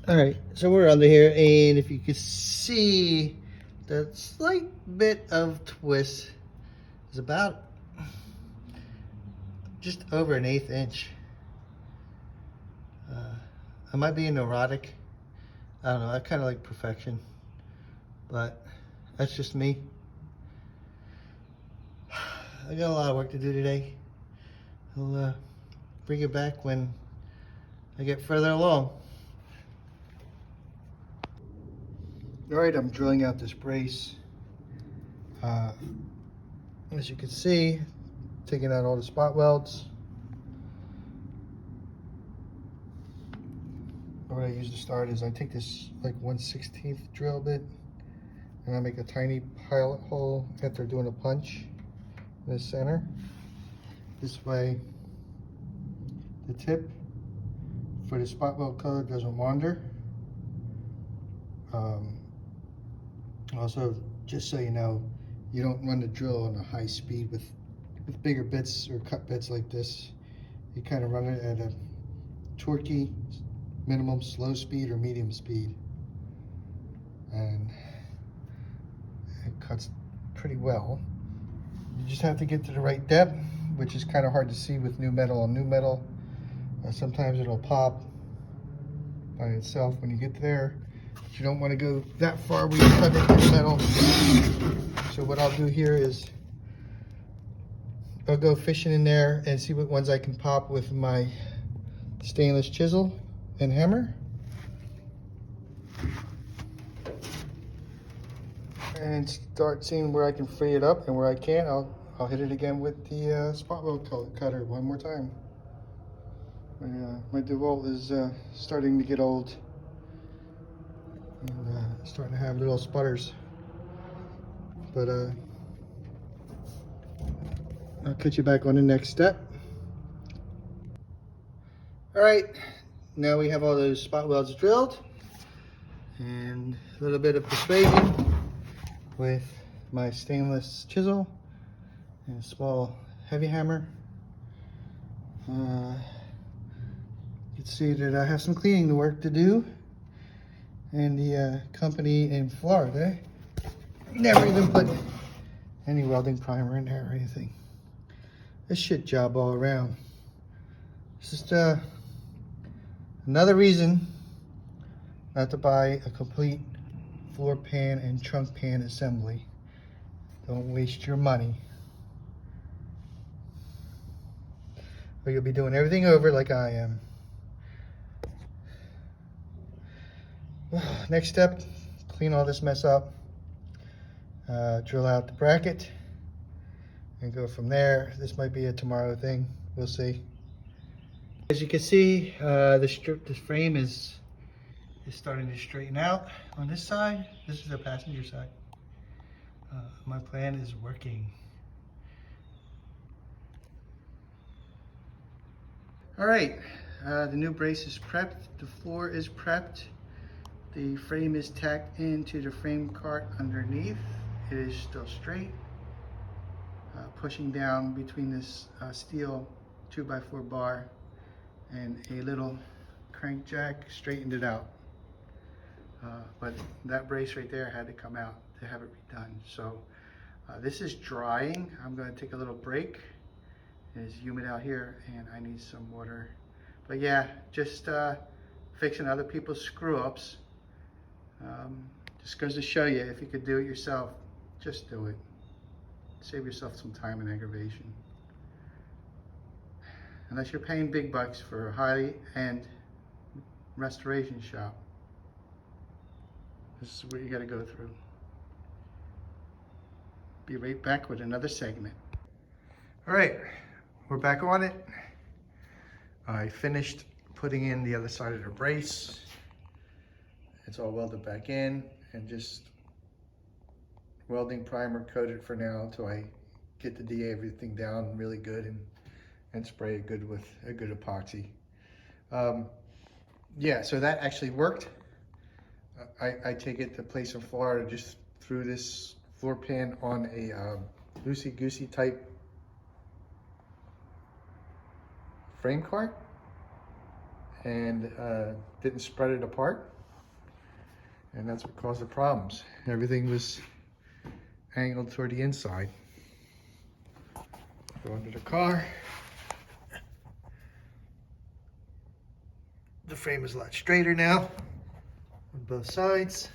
All right, so we're under here, and if you can see, the slight bit of twist is about just over an 1/8 inch. I might be neurotic. I don't know. I kind of like perfection, but that's just me. I got a lot of work to do today. I'll bring it back when I get further along. All right, I'm drilling out this brace. As you can see, taking out all the spot welds. What I use to start is I take this like 1/16 drill bit and I make a tiny pilot hole after doing a punch in the center. This way the tip for the spot weld color doesn't wander. Also, just so you know, you don't run the drill on a high speed with bigger bits or cut bits like this. You kind of run it at a torquey minimum slow speed or medium speed, and it cuts pretty well. You just have to get to the right depth, which is kind of hard to see with new metal on new metal. Sometimes it'll pop by itself when you get there. But you don't want to go that far when you cut into the metal. So what I'll do here is I'll go fishing in there and see what ones I can pop with my stainless chisel and hammer. And start seeing where I can free it up, and where I can't, I'll hit it again with the spot weld cutter one more time. My DeWalt is starting to get old and starting to have little sputters. But I'll catch you back on the next step. All right, now we have all those spot welds drilled, and a little bit of persuasion with my stainless chisel and a small heavy hammer. You can see that I have some cleaning work to do, and the company in Florida never even put any welding primer in there or anything. A shit job all around. It's just another reason not to buy a complete floor pan and trunk pan assembly. Don't waste your money, or you'll be doing everything over like I am. Next step, clean all this mess up, drill out the bracket, and go from there. This might be a tomorrow thing, we'll see. As you can see, the frame is starting to straighten out on this side. This is the passenger side. My plan is working. All right, the new brace is prepped. The floor is prepped. The frame is tacked into the frame cart underneath. It is still straight. Pushing down between this steel 2x4 bar and a little crank jack straightened it out. But that brace right there had to come out to have it redone. So this is drying. I'm going to take a little break. It's humid out here and I need some water. But yeah, just fixing other people's screw ups. Just goes to show you, if you could do it yourself, just do it. Save yourself some time and aggravation. Unless you're paying big bucks for a high-end restoration shop, this is what you got to go through. Be right back with another segment. All right, we're back on it. I finished putting in the other side of the brace. It's all welded back in, and just welding primer coated for now until I get the DA everything down really good and spray it good with a good epoxy. Yeah, so that actually worked. I take it the place in Florida just threw this floor pan on a loosey-goosey type frame cart and didn't spread it apart. And that's what caused the problems. Everything was angled toward the inside. Go under the car. The frame is a lot straighter now on both sides.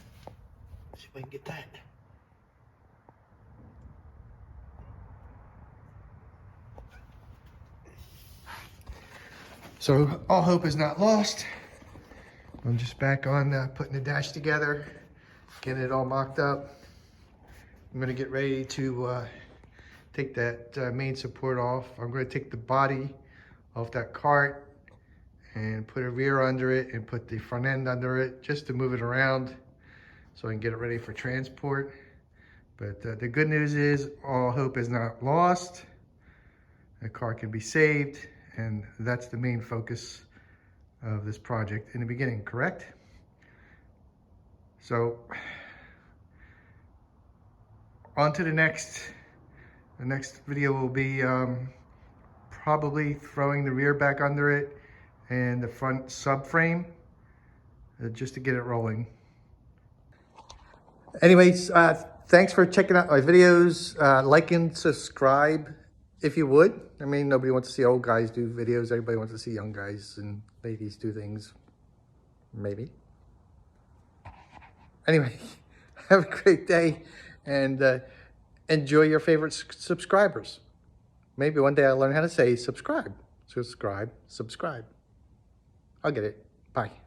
Let's see if I can get that. So all hope is not lost. I'm just back on putting the dash together, getting it all mocked up. I'm gonna get ready to take that main support off. I'm gonna take the body off that cart and put a rear under it and put the front end under it just to move it around so I can get it ready for transport. But the good news is all hope is not lost. The car can be saved, and that's the main focus of this project in the beginning, correct? So on to the next video will be probably throwing the rear back under it and the front subframe just to get it rolling. Anyways, thanks for checking out my videos. Like and subscribe if you would. I mean, nobody wants to see old guys do videos. Everybody wants to see young guys and ladies do things. Maybe. Anyway, have a great day and enjoy your favorite subscribers. Maybe one day I'll learn how to say subscribe. Subscribe, subscribe. I'll get it. Bye.